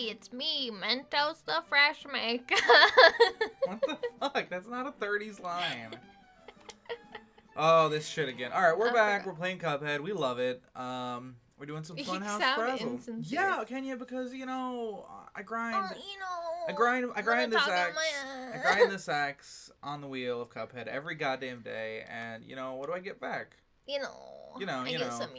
it's me, Mentos the Fresh Maker. What the fuck? That's not a 30s line. Oh, this shit again. All right, we're back. We're playing Cuphead. We love it. We're doing some Funhouse Frazzle. Yeah, Kenya, because I grind. I grind this axe. I grind this axe on the wheel of Cuphead every goddamn day, and what do I get back? I get some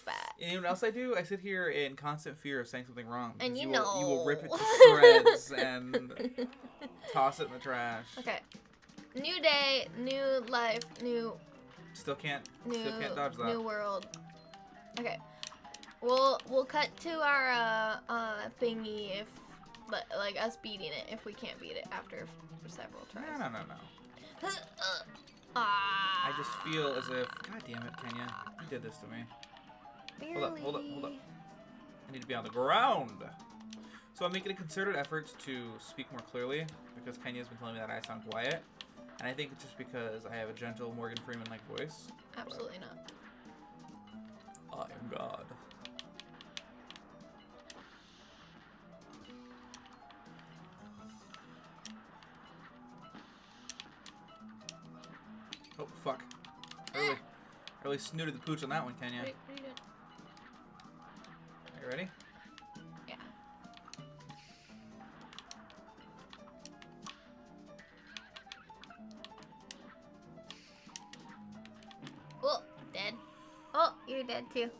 back. And you know what else I do? I sit here in constant fear of saying something wrong. And you will rip it to shreds and toss it in the trash. Okay. New day, new life, Still can't dodge that. New world. Okay. We'll cut to our thingy like us beating it if we can't beat it after several tries. No. I just feel as if, god damn it, Kenya, you did this to me. Barely. Hold up. I need to be on the ground. So I'm making a concerted effort to speak more clearly because Kenya's been telling me that I sound quiet. And I think it's just because I have a gentle Morgan Freeman-like voice. Absolutely not. I am God. Oh, fuck. Really snooted the pooch on that one, Kenya. What are you doing? Are you ready? Yeah. Oh, dead. Oh, you're dead too.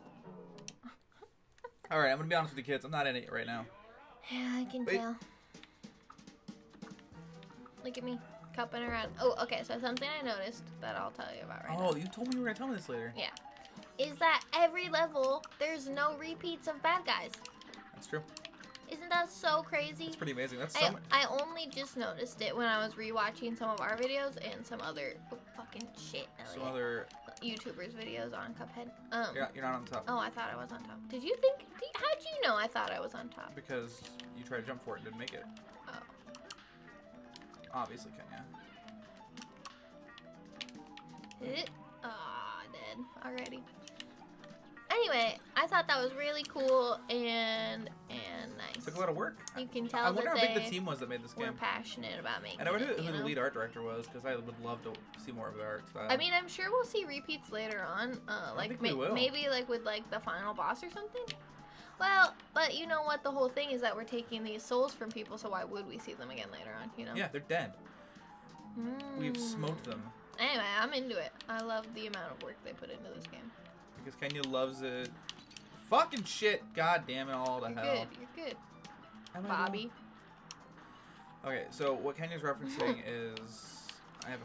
Alright, I'm gonna be honest with you kids. I'm not in it right now. Yeah, I can tell. Look at me. Cupping around. Oh, okay, so something I noticed that I'll tell you about right now. Oh, you told me you were gonna tell me this later. Yeah. Is that every level, there's no repeats of bad guys. That's true. Isn't that so crazy? That's pretty amazing. That's I only just noticed it when I was rewatching some of our videos and some other fucking shit. Some other YouTubers' videos on Cuphead. You're not on top. Oh, I thought I was on top. Did you think? How'd you know I thought I was on top? Because you tried to jump for it and didn't make it. Oh. Obviously, Kenya. Dead already. Anyway, I thought that was really cool and nice. It took a lot of work. You can tell I wonder that how big the team was that made this game. We're passionate about making and I wonder it, who the lead art director was, because I would love to see more of the art style. I mean, I'm sure we'll see repeats later on. I think we will. Maybe like with like the final boss or something. Well, but you know what? The whole thing is that we're taking these souls from people, so why would we see them again later on? Yeah, they're dead. We've smoked them. Anyway, I'm into it. I love the amount of work they put into this game. Because Kenya loves it. Fucking shit. God damn it all to hell. You're good. Bobby. Okay, so what Kenya's referencing is I have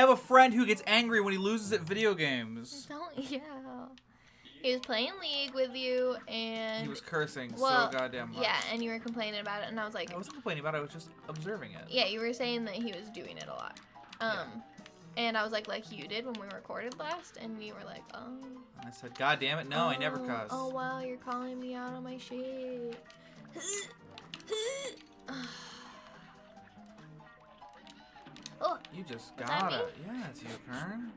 a friend who gets angry when he loses at video games. Yeah. He was playing League with you, and he was cursing so goddamn much. Yeah, and you were complaining about it, and I was like... I wasn't complaining about it, I was just observing it. Yeah, you were saying that he was doing it a lot. And I was like you did when we recorded last, and you were like, oh. And I said, God damn it, no, I never cuss. Oh, wow, you're calling me out on my shit. Oh, you just got it. Yeah, it's your turn.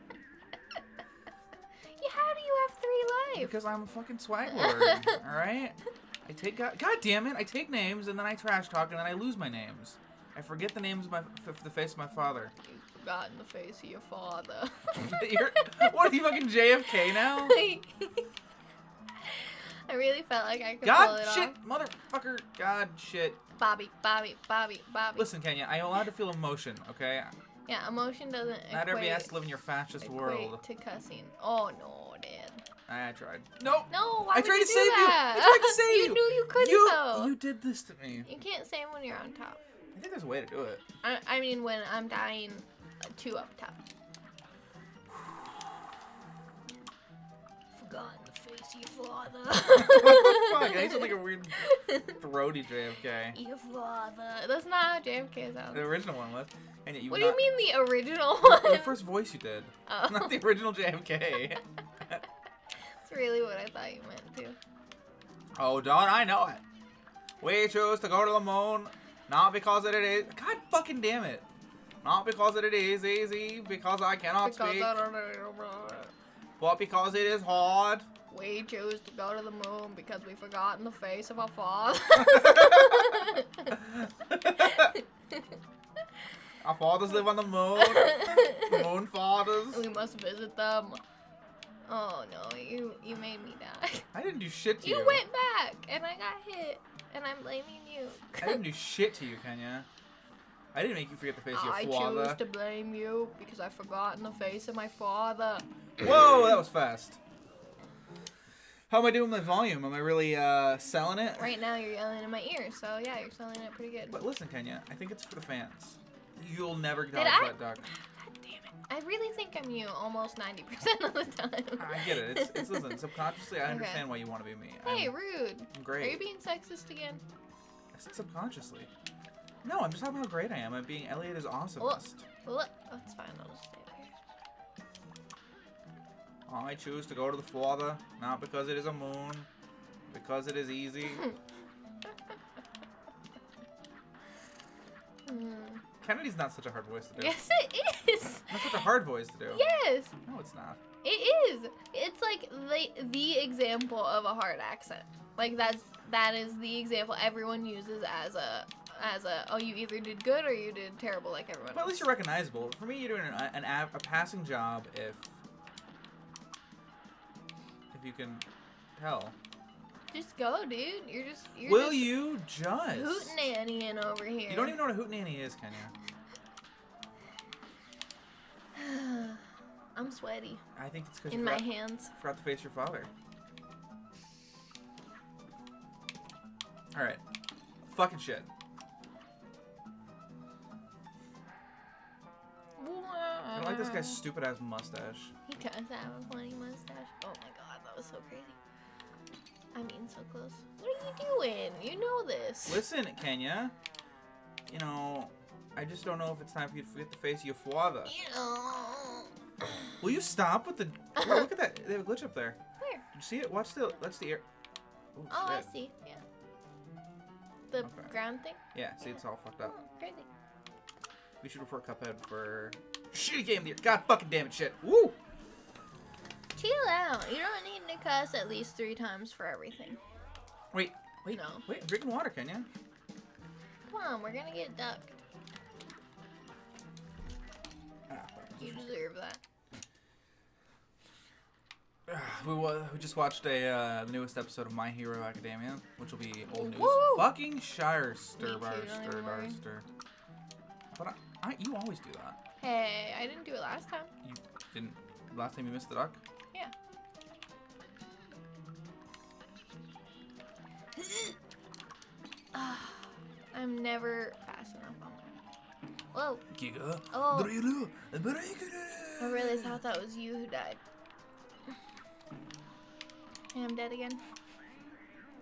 How do you have 3 lives? Because I'm a fucking swag lord, alright? I take God damn it, I take names and then I trash talk and then I lose my names. I forget the names of the face of my father. You've forgotten the face of your father. What are you, fucking JFK now? I really felt like I could pull it off. God shit, motherfucker, God shit. Bobby. Listen, Kenya, I am allowed to feel emotion, okay? Yeah, emotion doesn't Not everybody has to live in your fascist world. To cussing. Oh no, Dad. I tried. Nope. No, why I would tried you to save you. that? I tried to save you. You knew you couldn't though. You did this to me. You can't save when you're on top. I think there's a way to do it. I mean, when I'm dying, 2 up top. Forgotten the face of your father. Fuck, I sound like a weird throaty JFK. Your father. That's not how JFK sounds. The original one was. And what do you mean the original one? The first voice you did. Oh. Not the original JFK. That's really what I thought you meant too. Oh, don't I know it? We choose to go to the moon, not because it is. God fucking damn it! Not because it is easy, because I cannot speak, but because it is hard. We choose to go to the moon because we forgot in the face of our father. Our fathers live on the moon. Moon fathers. We must visit them. Oh no, you made me die. I didn't do shit to you. You went back and I got hit and I'm blaming you. I didn't do shit to you, Kenya. I didn't make you forget the face of your father. I choose to blame you because I forgot in the face of my father. Whoa, that was fast. How am I doing with my volume? Am I really selling it? Right now you're yelling in my ear, so yeah, you're selling it pretty good. But listen, Kenya, I think it's for the fans. You'll never dodge that duck. God damn it. I really think I'm you almost 90% of the time. I get it. It's listen, subconsciously I understand why you want to be me. Hey, rude. I'm great. Are you being sexist again? I said subconsciously. No, I'm just talking about how great I am at being Elliot is awesomest. Well, that's fine. I'll just stay up here. I choose to go to the father, not because it is a moon, because it is easy. Kennedy's not such a hard voice to do. Yes, it is. Not such a hard voice to do. Yes. No, it's not. It is. It's like the example of a hard accent. Like that is the example everyone uses as a oh, you either did good or you did terrible like everyone else. But at least you're recognizable. For me, you're doing a passing job if you can tell. Just go, dude. You're Will just you just hootenannying over here. You don't even know what a hootenanny is, Kenya. I'm sweaty. I think it's because in my hands. Forgot to face your father. All right, fucking shit. I don't like this guy's stupid ass mustache. He does have a funny mustache. Oh my god, that was so crazy. I mean, so close. What are you doing? You know this. Listen, Kenya. You know, I just don't know if it's time for you to forget the face of your father. You know. Will you stop with the... Oh, look at that. They have a glitch up there. Where? Did you see it? Watch the... That's the air... Oh, I see. Yeah. The ground thing? Yeah, see, it's all fucked up. Oh, crazy. We should report Cuphead for... Shitty game of the year. God fucking damn it, shit. Woo! Chill out. You don't need to cuss at least 3 times for everything. Wait, No. wait, I'm drinking water, Kenya. Come on, we're gonna get ducked. You deserve that. We just watched the newest episode of My Hero Academia, which will be old news. Woo! Fucking Shire stir. But you always do that. Hey, I didn't do it last time. You didn't. Last time you missed the duck? Yeah. I'm never fast enough on that. Whoa. Giga. Oh. I really thought that was you who died. And I'm dead again.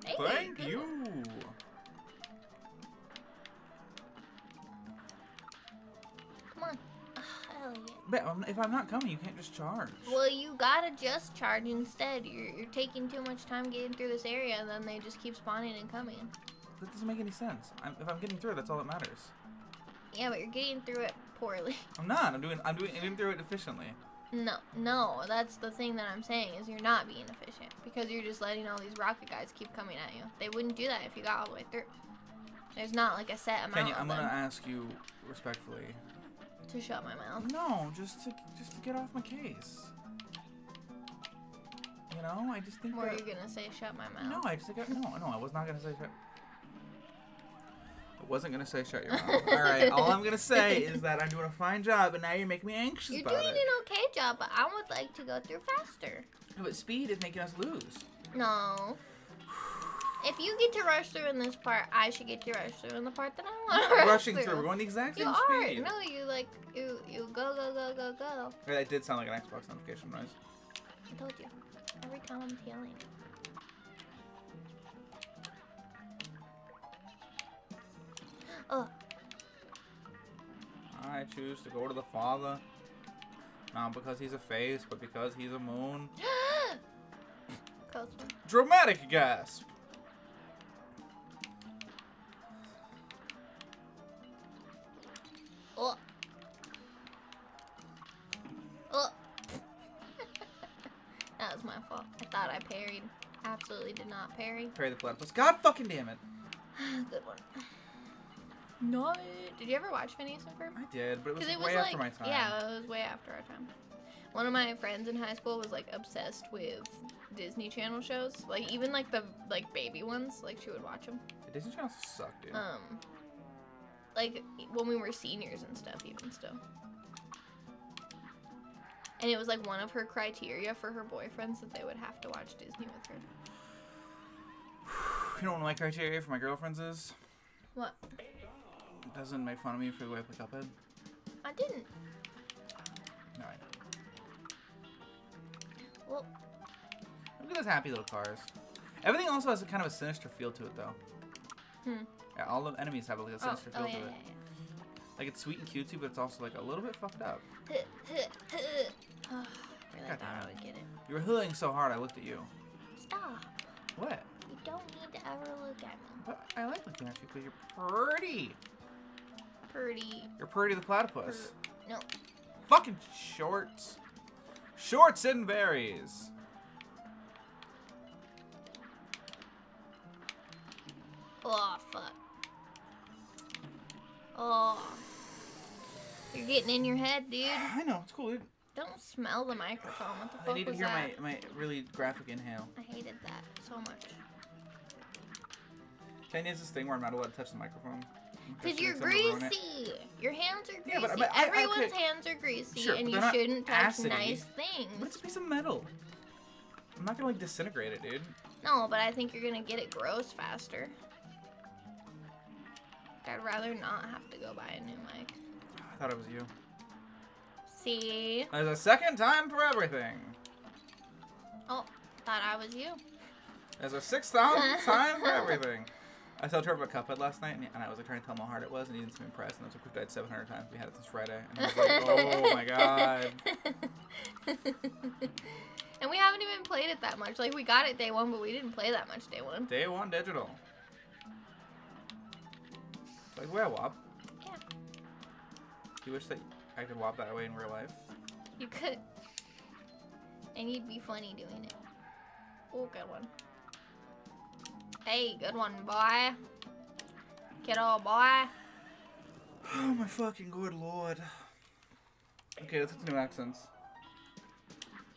Hey, Thank you. Come on. Hell yeah. But if I'm not coming, you can't just charge. Well, you gotta just charge instead. You're taking too much time getting through this area, and then they just keep spawning and coming. That doesn't make any sense. If I'm getting through it, that's all that matters. Yeah, but you're getting through it poorly. I'm not. I'm getting through it efficiently. No, that's the thing that I'm saying is you're not being efficient because you're just letting all these rocket guys keep coming at you. They wouldn't do that if you got all the way through. There's not like a set amount Kenya, of I'm them. gonna ask you respectfully. To shut my mouth. No, just to get off my case. You know, I just think. Were you gonna say shut my mouth? No, I just think no, I was not gonna say shut. I wasn't gonna say shut your mouth. All right, all I'm gonna say is that I'm doing a fine job, and now you're making me anxious You're about doing it. an okay job, but I would like to go through faster. But speed is making us lose. No. If you get to rush through in this part, I should get to rush through in the part that I want to rush Rushing through. We're going the exact same You speed. are. No, you go. That did sound like an Xbox notification noise. I told you. Every time I'm yelling. Oh. I choose to go to the father. Not because he's a face, but because he's a moon. Close one. Dramatic gasp. Oh. Oh. That was my fault. I thought I parried. Absolutely did not parry. Parry the platypus. God fucking damn it. Good one. No. Did you ever watch Phineas and Ferb? I did, but it was way after my time. Yeah, it was way after our time. One of my friends in high school was like obsessed with Disney Channel shows, like even like the baby ones. Like she would watch them. The Disney Channel suck, dude. Like when we were seniors and stuff, even still. And it was like one of her criteria for her boyfriends that they would have to watch Disney with her. You know what my criteria for my girlfriends is? What? It doesn't make fun of me for the way I play Cuphead. I didn't. No, I know. Well, look at those happy little cars. Everything also has a kind of a sinister feel to it, though. Yeah, all the enemies have like a sinister feel to it. Yeah. Like it's sweet and cutesy, but it's also like a little bit fucked up. I really thought I would get it. You were hooting so hard, I looked at you. Stop. What? You don't need to ever look at me. But I like looking at you because you're pretty. Pretty. You're pretty the platypus. No. Fucking shorts. Shorts and berries. Oh, fuck. Oh. You're getting in your head, dude. I know, it's cool, dude. Don't smell the microphone. What the fuck I need to was hear that? my really graphic inhale. I hated that so much. Kenya has this thing where I'm not allowed to touch the microphone. Because you're greasy. Your hands are greasy. Yeah, but everyone's hands are greasy, sure, and you shouldn't touch nice things. But it's a piece of metal. I'm not gonna like disintegrate it, dude. No, but I think you're gonna get it gross faster. I'd rather not have to go buy a new mic. I thought it was you. See? There's a second time for everything. Oh, thought I was you. There's a sixth time for everything. I told Trevor about Cuphead last night, and I was like trying to tell him how hard it was, and he didn't seem impressed. And I was like, we've died 700 times. We had it since Friday. And I was like, oh my god. And we haven't even played it that much. Like, we got it day one, but we didn't play that much day one. Day one digital. Like, where WAP? Yeah. You wish that I could WAP that way in real life? You could. And you'd be funny doing it. Oh, good one. Hey, good one, boy. Kiddo boy. Oh my fucking good lord. Okay, let's get some new accents.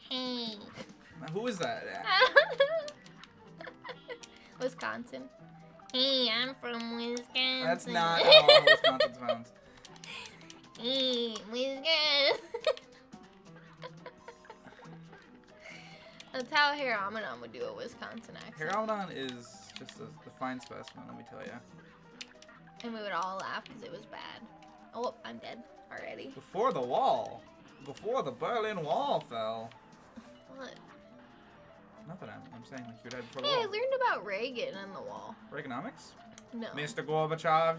Hey. Now, who is that? Wisconsin. Hey, I'm from Wisconsin. That's not how Wisconsin sounds. Hey, Wisconsin. That's how Haramadon would do a Wisconsin accent. Haramadon is just a fine specimen, let me tell you. And we would all laugh because it was bad. Oh, I'm dead already. Before the Berlin Wall fell. What? Nothing, I'm saying like you died before the Hey, wall. I learned about Reagan and the wall. Reaganomics? No. Mr. Gorbachev,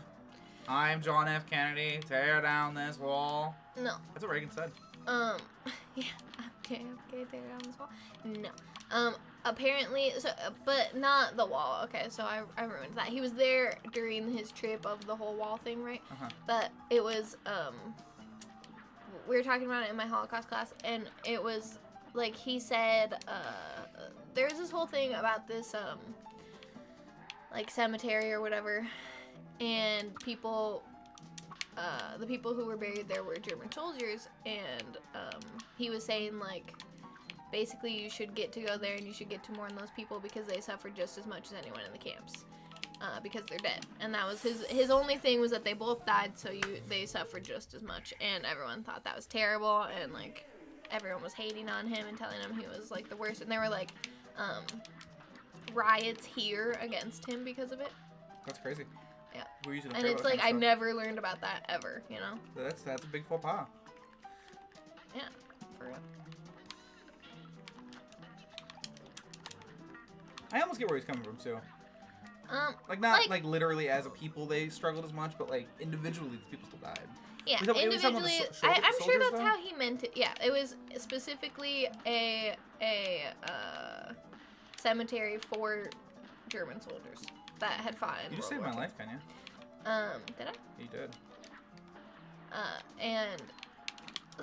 I'm John F. Kennedy, tear down this wall. No. That's what Reagan said. Yeah, okay, tear down this wall. No. Apparently, so, but not the wall. Okay, so I ruined that. He was there during his trip of the whole wall thing, right? But it was, we were talking about it in my Holocaust class, and it was, like, he said, there's this whole thing about this, like, cemetery or whatever, and people, the people who were buried there were German soldiers, and, he was saying, like, basically you should get to go there and you should get to mourn those people because they suffered just as much as anyone in the camps, because they're dead. And that was his only thing was that they both died, so they suffered just as much, and everyone thought that was terrible, and, like, everyone was hating on him and telling him he was, like, the worst, and there were, like, riots here against him because of it. That's crazy. Yeah. And it's like I never learned about that ever, you know? That's a big faux pas. Yeah, for real. I almost get where he's coming from too. Like literally as a people they struggled as much, but like individually these people still died. Yeah, individually, I'm sure that's how he meant it. Yeah, it was specifically a cemetery for German soldiers that had fought in You just World saved War my II. life, Kenya. Did I? You did. And... I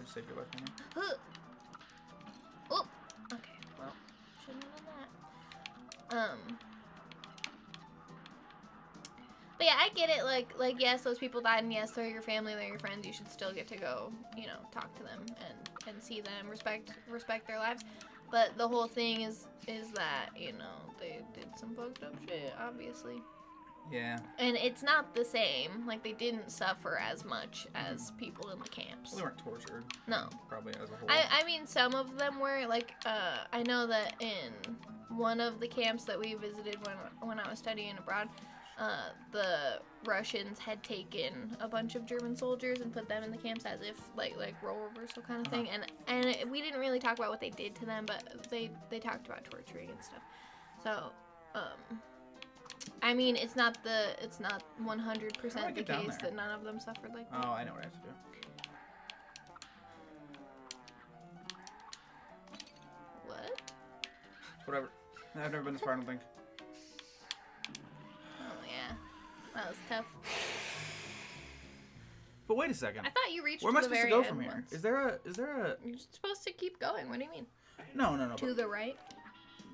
just saved your life, Kenya. Oh, okay, well, But yeah, I get it. Like yes, those people died, and yes, they're your family, they're your friends. You should still get to go, you know, talk to them and see them, respect their lives. But the whole thing is that, you know, they did some fucked up shit, obviously. Yeah. And it's not the same. Like, they didn't suffer as much as people in the camps. Well, they weren't tortured. No. Probably as a whole. I mean, some of them were. Like, I know that in one of the camps that we visited when I was studying abroad, the Russians had taken a bunch of German soldiers and put them in the camps as if like role reversal kind of thing. And we didn't really talk about what they did to them, but they talked about torturing and stuff. So, I mean, it's not 100% the case that none of them suffered like that. Oh, I know what I have to do. What? Whatever. I've never been this far, I don't think. Oh yeah, that was tough. But wait a second. I thought you reached. Where am I supposed to go from here? Once. Is there a? You're supposed to keep going. What do you mean? No. To the right.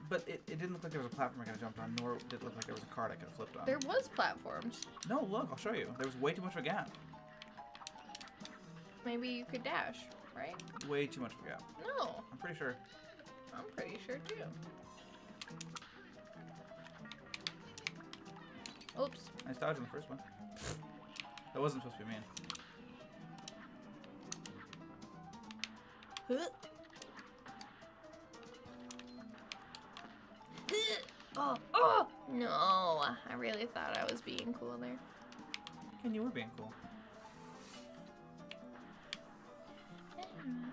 But it didn't look like there was a platform I could have jumped on, nor did it look like there was a card I could have flipped on. There was platforms. No, look, I'll show you. There was way too much of a gap. Maybe you could dash, right? Way too much of a gap. No. I'm pretty sure. I'm pretty sure too. Oops. Nice dodge in the first one. That wasn't supposed to be mean. Oh, no. I really thought I was being cool there. And you were being cool.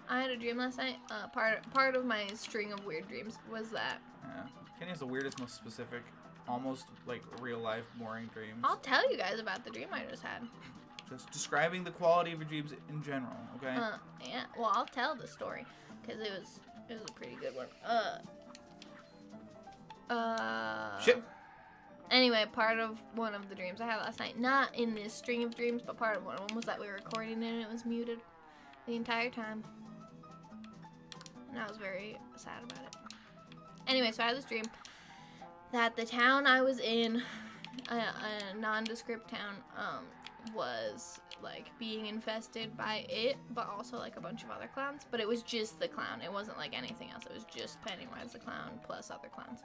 I had a dream last night. Part of my string of weird dreams was that. Yeah. Kenny has the weirdest, most specific, almost like real life, boring dreams. I'll tell you guys about the dream I just had. Just describing the quality of your dreams in general, okay? Yeah. Well, I'll tell the story because it was a pretty good one. Shit. Anyway, part of one of the dreams I had last night, not in this string of dreams, but part of one of them was that we were recording it and it was muted the entire time. And I was very sad about it. Anyway, so I had this dream that the town I was in, a nondescript town, was like being infested by it, but also like a bunch of other clowns. But it was just the clown. It wasn't like anything else. It was just Pennywise the clown plus other clowns.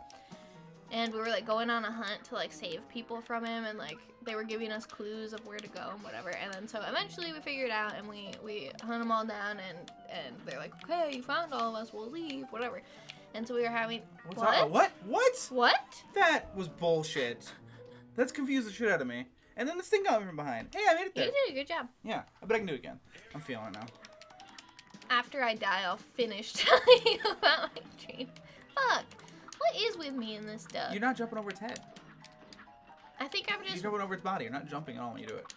And we were like going on a hunt to like save people from him, and like they were giving us clues of where to go and whatever. And then so eventually we figured it out, and we hunt them all down, and they're like, okay, you found all of us, we'll leave, whatever. And so we were having What? What? That was bullshit. That's confused the shit out of me. And then this thing got me from behind. Hey, I made it there. You did a good job. Yeah, I bet I can do it again. I'm feeling it now. After I die, I'll finish telling you about my dream. Fuck. What is with me in this stuff? You're not jumping over its head. I think I'm just... You're jumping over its body. You're not jumping at all when you do it.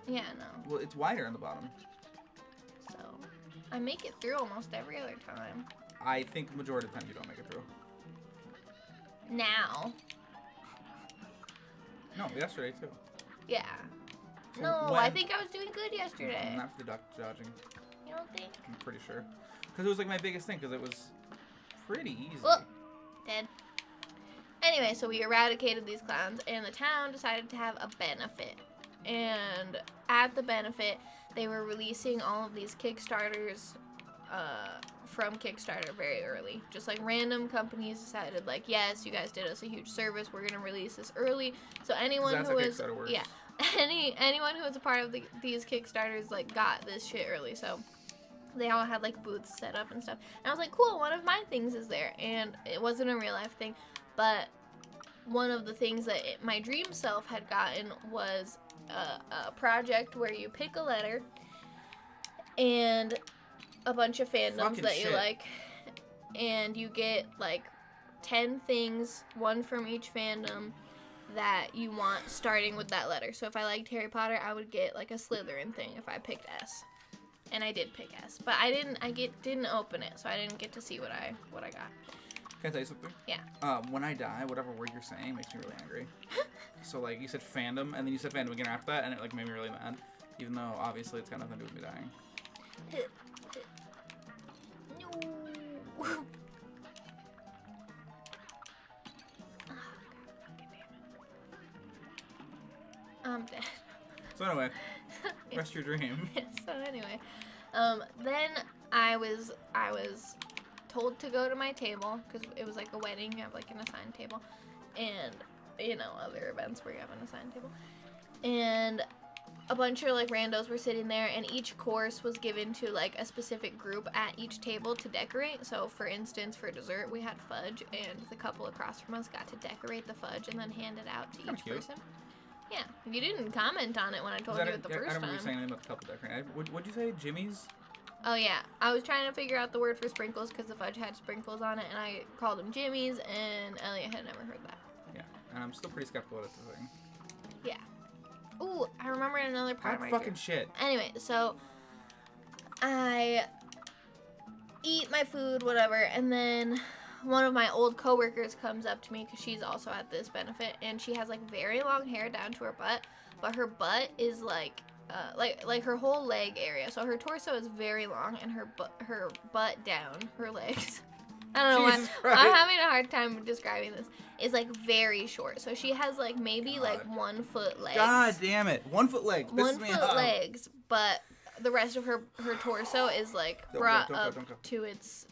Yeah, no. Well, it's wider on the bottom. So, I make it through almost every other time. I think the majority of the time you don't make it through. Now. No, yesterday too. Yeah. So no, when... I think I was doing good yesterday. Not for the duck dodging. You don't think? I'm pretty sure. Because it was like my biggest thing, because it was pretty easy. Well, dead. Anyway, so we eradicated these clowns, and the town decided to have a benefit. And at the benefit, they were releasing all of these Kickstarters from Kickstarter very early. Just like random companies decided, like, yes, you guys did us a huge service, we're gonna release this early. So anyone who was anyone who was a part of these Kickstarters like got this shit early. So they all had like booths set up and stuff. And I was like, cool, one of my things is there. And it wasn't a real life thing, but one of the things that my dream self had gotten was a project where you pick a letter and a bunch of fandoms that you like, and you get like 10 things, one from each fandom, that you want starting with that letter. So if I liked Harry Potter, I would get like a Slytherin thing if I picked S. And I did pick S, but I didn't open it, so I didn't get to see what I got. Can I tell you something? Yeah. When I die, whatever word you're saying makes me really angry. So like you said fandom, and then you said fandom again after that, and it like made me really mad. Even though obviously it's got nothing to do with me dying. No. I'm dead. So anyway, rest your dream. So anyway, then I was told to go to my table because it was like a wedding. You have like an assigned table, and you know other events where you have an assigned table, and a bunch of like randos were sitting there, and each course was given to like a specific group at each table to decorate. So for instance, for dessert we had fudge, and the couple across from us got to decorate the fudge and then hand it out to each person. Yeah, you didn't comment on it when I told you it the first time. I don't remember you saying anything about the couple decorating. What'd you say, Jimmy's? Oh yeah, I was trying to figure out the word for sprinkles because the fudge had sprinkles on it, and I called them Jimmy's, and Elliot had never heard that. Yeah, and I'm still pretty skeptical that it's a thing. Yeah. Ooh, I remember another part of my fucking shit. Anyway, so I eat my food, whatever, and then one of my old coworkers comes up to me because she's also at this benefit, and she has like very long hair down to her butt, but her butt is like her whole leg area. So her torso is very long, and her butt down, her legs. I don't know why. I'm having a hard time describing this. Is like very short. So she has like maybe like 1 foot legs. God damn it. 1 foot legs. 1 foot legs, but the rest of her torso is like brought up to its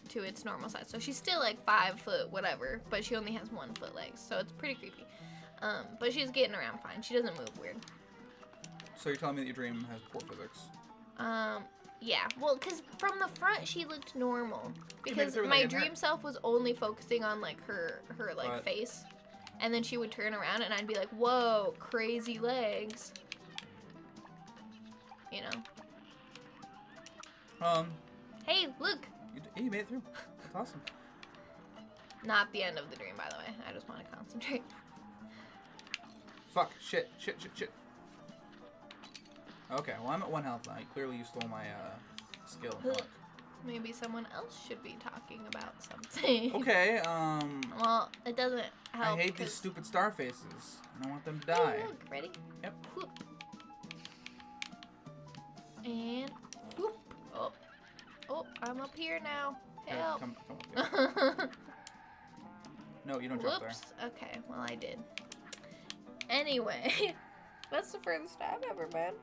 normal size. So she's still like 5 foot whatever, but she only has 1 foot legs. So it's pretty creepy. But she's getting around fine. She doesn't move weird. So you're telling me that your dream has poor physics? Yeah, well, because from the front she looked normal. Because my dream self was only focusing on like her like face, and then she would turn around and I'd be like, "Whoa, crazy legs," you know. Hey, look. You made it through. That's awesome. Not the end of the dream, by the way. I just want to concentrate. Fuck. Shit. Okay, well, I'm at 1 health now. Clearly, you stole my skill. Maybe someone else should be talking about something. Okay, Well, it doesn't help. I hate these stupid star faces. I don't want them to die. Hey, look, ready? Yep. Whoop. And whoop. Oh, I'm up here now. Help. Come up there. No, you don't jump there. Whoops. Okay, well, I did. Anyway. That's the furthest I've ever been.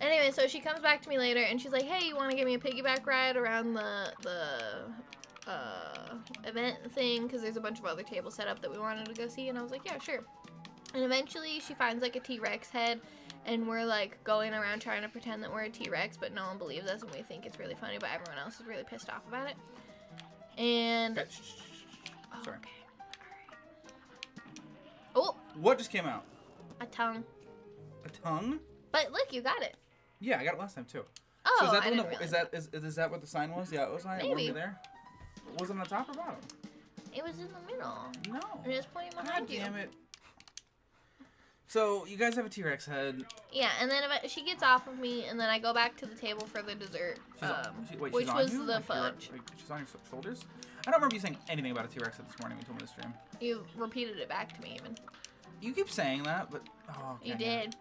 Anyway, so she comes back to me later, and she's like, "Hey, you want to give me a piggyback ride around the event thing? Because there's a bunch of other tables set up that we wanted to go see." And I was like, "Yeah, sure." And eventually, she finds like a T-Rex head, and we're like going around trying to pretend that we're a T-Rex, but no one believes us, and we think it's really funny, but everyone else is really pissed off about it. And okay. Sorry. Okay. All right. Oh. What just came out? A tongue. A tongue? But look, you got it. Yeah, I got it last time too. Oh, so is that I didn't is that what the sign was? Yeah, it was sign. Maybe. There. Was it on the top or bottom? It was in the middle. No. I'm just pointing behind you. God damn it. So you guys have a T-Rex head. Yeah, and then she gets off of me, and then I go back to the table for the dessert, which was the fudge. She's on your shoulders? I don't remember you saying anything about a T-Rex head this morning when you told me this stream. You repeated it back to me even. You keep saying that, but okay. You did.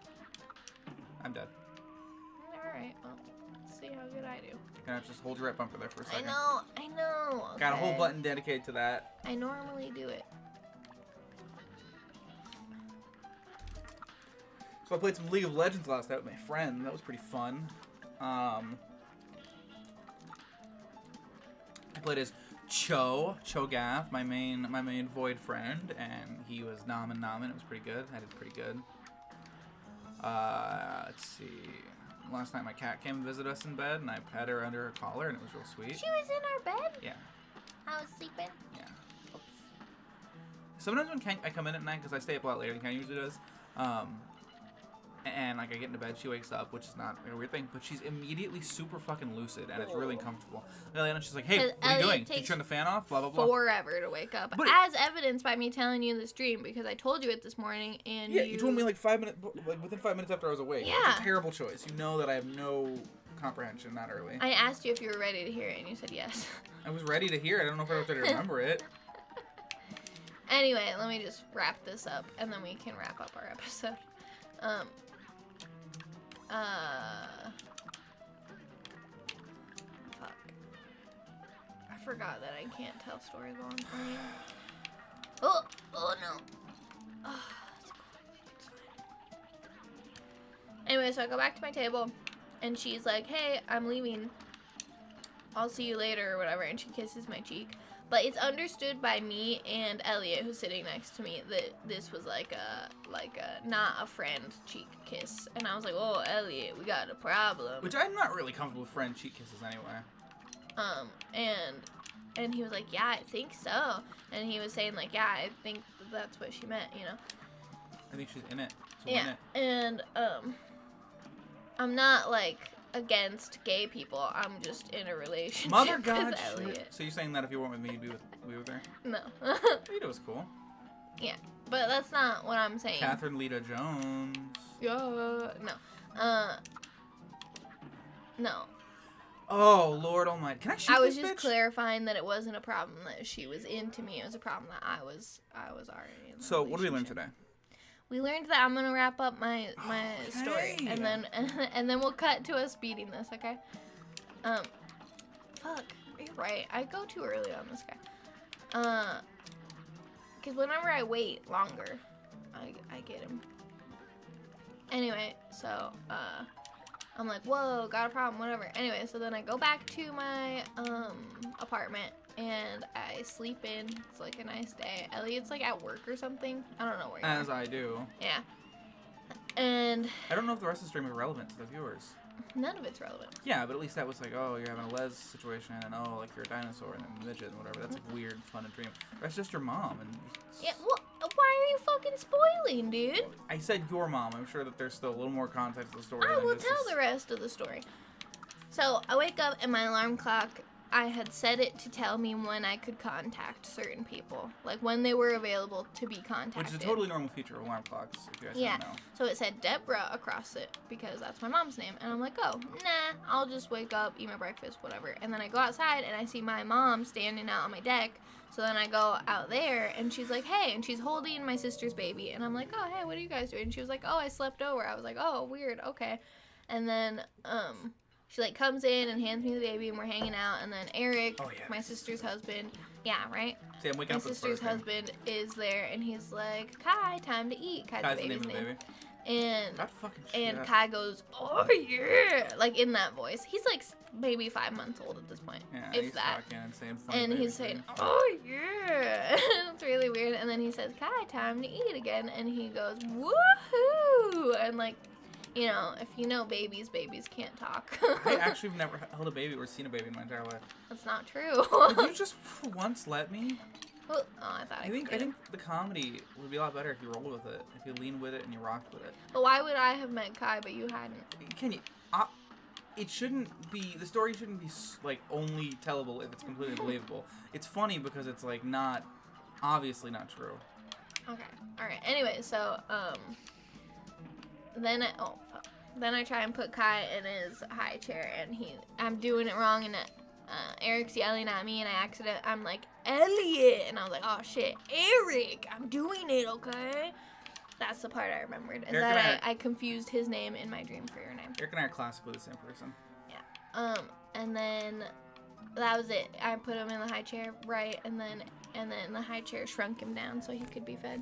I'm dead. Alright, well, let's see how good I do. Can I just hold your right bumper there for a second? I know. Okay. Got a whole button dedicated to that. I normally do it. So I played some League of Legends last night with my friend. That was pretty fun. I played as Cho'Gath, my main Void friend, and he was Nom. It was pretty good. I did pretty good. Let's see. Last night my cat came and visited us in bed, and I pet her under her collar, and it was real sweet. She was in our bed? Yeah. I was sleeping? Yeah. Oops. Sometimes when I come in at night, because I stay up a lot later than Ken usually does, and like I get into bed, she wakes up, which is not a weird thing, but she's immediately super fucking lucid, and it's really uncomfortable. And she's like, "Hey, what are you doing? Did you turn the fan off?" Blah blah blah. Forever to wake up, as evidenced by me telling you this dream, because I told you it this morning, and you told me like 5 minutes, like within 5 minutes after I was awake. Yeah, it's a terrible choice. You know that I have no comprehension that early. I asked you if you were ready to hear it, and you said yes. I was ready to hear it. I don't know if I was ready to remember it. Anyway, let me just wrap this up, and then we can wrap up our episode. Fuck. I forgot that I can't tell stories while I'm playing. Oh no. Oh, it's fine. Anyway, so I go back to my table, and she's like, hey, I'm leaving. I'll see you later or whatever, and she kisses my cheek. But it's understood by me and Elliot, who's sitting next to me, that this was like a not a friend cheek kiss. And I was like, oh, Elliot, we got a problem. Which I'm not really comfortable with friend cheek kisses anyway. And he was like, yeah, I think so. And he was saying like, yeah, I think that's what she meant, you know. I think she's in it. Yeah, and I'm not like against gay people. I'm just in a relationship Mother God, with Elliot. So you're saying that if you weren't with me, you'd be with her? No. Lita was cool. Yeah, but that's not what I'm saying. Catherine Lita Jones. Yeah. No. No. Oh, Lord Almighty. Can I shoot I was this just bitch? clarifying that it wasn't a problem that she was into me. It was a problem that I was already in. So what did we learn today? We learned that I'm gonna wrap up my story, and then we'll cut to us beating this, okay? Fuck, you're right. I go too early on this guy. Cause whenever I wait longer, I get him. Anyway, so I'm like, whoa, got a problem, whatever. Anyway, so then I go back to my apartment. And I sleep in. It's like a nice day. Elliot's like at work or something. I don't know where. As I do. Yeah. And I don't know if the rest of the stream is relevant to the viewers. None of it's relevant. Yeah, but at least that was like, oh, you're having a les situation, and oh, like you're a dinosaur and a midget and whatever. That's like weird, fun, and dream. That's just your mom. And yeah. Well, why are you fucking spoiling, dude? I said your mom. I'm sure that there's still a little more context to the story. I will tell the rest of the story. So I wake up and my alarm clock. I had set it to tell me when I could contact certain people, like when they were available to be contacted. Which is a totally normal feature of alarm clocks, if you guys don't know. So it said Deborah across it because that's my mom's name. And I'm like, oh, nah, I'll just wake up, eat my breakfast, whatever. And then I go outside and I see my mom standing out on my deck. So then I go out there and she's like, hey, and she's holding my sister's baby. And I'm like, oh, hey, what are you guys doing? And she was like, oh, I slept over. I was like, oh, weird, okay. And then, she like comes in and hands me the baby and we're hanging out, and then Eric, my sister's husband, yeah, right? See, I'm waking my up sister's husband is there and he's like, Kai, time to eat. Kai's the baby's name. And Kai goes, oh yeah, like in that voice. He's like maybe 5 months old at this point, if that. And he's saying, oh yeah, it's really weird. And then he says, Kai, time to eat again, and he goes, woohoo, and like. You know, if you know babies can't talk. I actually have never held a baby or seen a baby in my entire life. That's not true. Would you just for once let me? Well, I thought I think the comedy would be a lot better if you rolled with it, if you leaned with it and you rocked with it. But why would I have met Kai but you hadn't? Can you? It shouldn't be. The story shouldn't be like only tellable if it's completely believable. It's funny because it's like not, obviously not true. Okay. All right. Anyway, so then I try and put Kai in his high chair, and I'm doing it wrong, and Eric's yelling at me, and I'm like, Elliot, and I was like, oh shit, Eric, I'm doing it, okay? That's the part I remembered, is that I confused his name in my dream for your name. Eric and I are classically the same person. Yeah. And then that was it. I put him in the high chair, right, and then the high chair shrunk him down so he could be fed.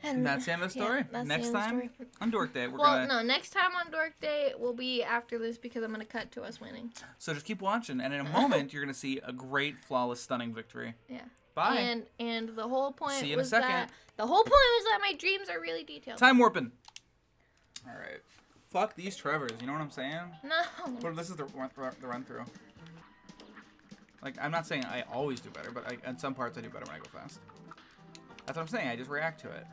And that's the end of the story. Yeah, next time on DorkDate, next time on DorkDate will be after this because I'm gonna cut to us winning. So just keep watching, and in a moment you're gonna see a great, flawless, stunning victory. Yeah. Bye. And the whole point see you in a second. The whole point was that my dreams are really detailed. Time warping. All right. Fuck these Trevors. You know what I'm saying? No. But this is the run through. Like I'm not saying I always do better, but in some parts I do better when I go fast. That's what I'm saying. I just react to it.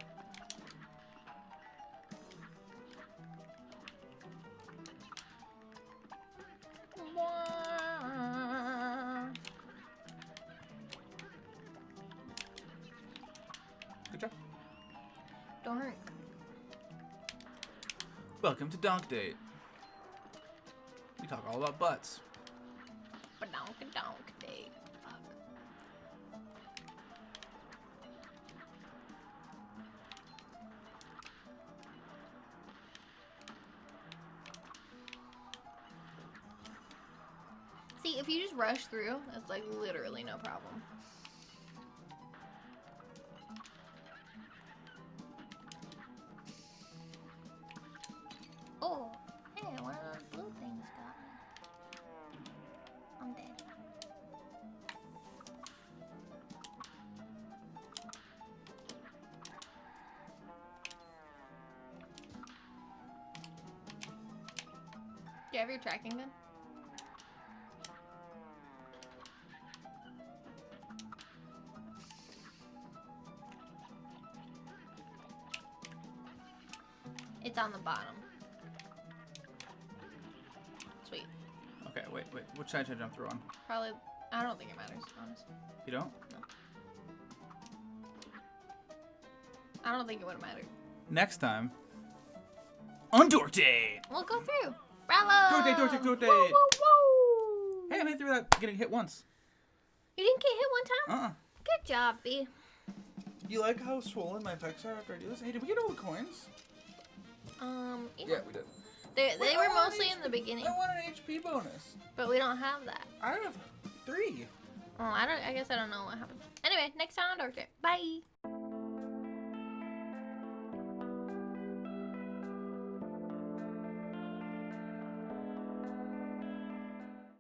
Good job. Dork. Welcome to DorkDate. We talk all about butts. DorkDate. Fuck. See, if you just rush through, it's like literally no problem. Oh, hey, one of those blue things got me. I'm dead. Do you have your tracking gun? It's on the bottom. Sweet. Okay, wait. Which side should I jump through on? Probably. I don't think it matters, honestly. You don't? No. I don't think it would have mattered. Next time. On DorkDate! We'll go through. Bravo! DorkDate! Woo, woo, woo. Hey, I made it through that getting hit once. You didn't get hit one time? Good job, B. You like how swollen my pecs are after I do this? Hey, did we get all the coins? Yeah, we did. They were mostly in the beginning. I want an HP bonus. But we don't have that. I have 3. Oh, I guess I don't know what happened. Anyway, next time on DorkDate. Bye.